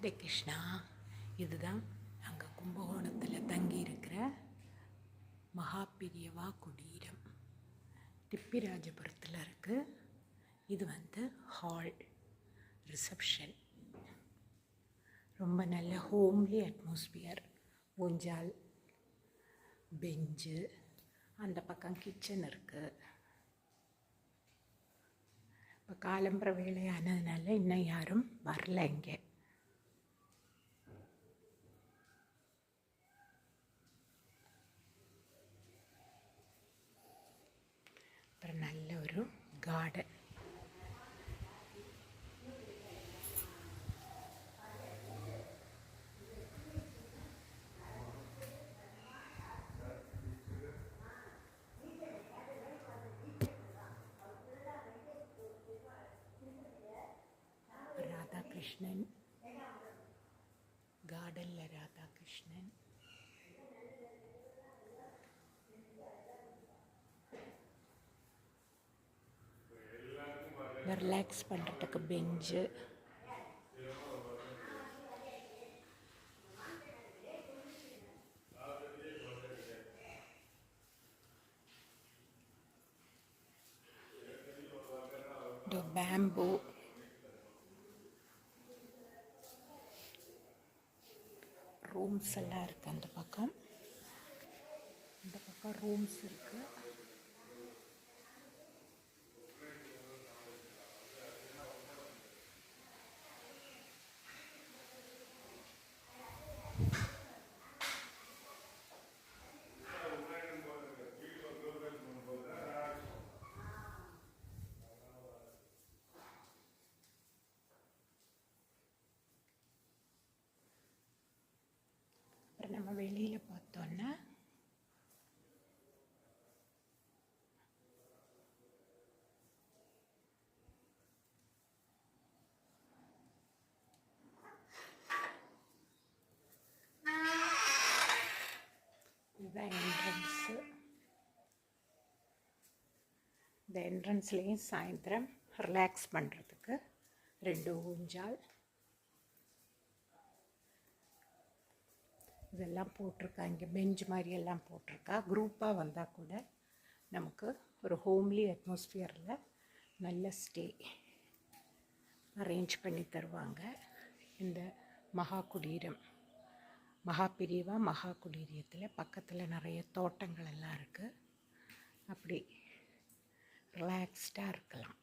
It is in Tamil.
ராதே கிருஷ்ணா. இதுதான் அங்கே கும்பகோணத்தில் தங்கியிருக்கிற மகாபிரியவா குடீரம். திப்பிராஜபுரத்தில் இருக்குது. இது ஹால் ரிசப்ஷன். ரொம்ப நல்ல ஹோம்லி அட்மாஸ்பியர். ஊஞ்சால், பெஞ்சு, அந்த பக்கம் கிச்சன் இருக்குது. இப்போ காலம்பர வேலையானதுனால இன்னும் யாரும் வரல இங்கே. அப்புறம் நல்ல ஒரு கார்டன். ராதாகிருஷ்ணன் கார்டனில் ராதாகிருஷ்ணன். ரிலாக்ஸ் பண்ணுறதுக்கு பெஞ்சு. பேம்பு. ரூம்ஸ் எல்லாம் இருக்குது அந்த பக்கம். இந்த பக்கம் ரூம்ஸ் இருக்குது. அப்புறம் நம்ம வெளியில் பார்த்தோன்னா இதுதான் என்ட்ரன்ஸு. இந்த என்ட்ரன்ஸ்லேயும் சாயந்தரம் ரிலாக்ஸ் பண்ணுறதுக்கு 2 ஊஞ்சால் இதெல்லாம் போட்டிருக்கா. இங்கே பெஞ்ச் மாதிரி எல்லாம் போட்டிருக்கா. குரூப்பாக வந்தால் கூட நமக்கு ஒரு ஹோம்லி அட்மாஸ்பியரில் நல்ல ஸ்டே அரேஞ்ச் பண்ணி தருவாங்க. இந்த மகாபிரிவா மகா குடீரியத்தில் பக்கத்தில் நிறைய தோட்டங்கள் எல்லாம் இருக்குது. அப்படி ரிலாக்ஸ்டாக இருக்கலாம்.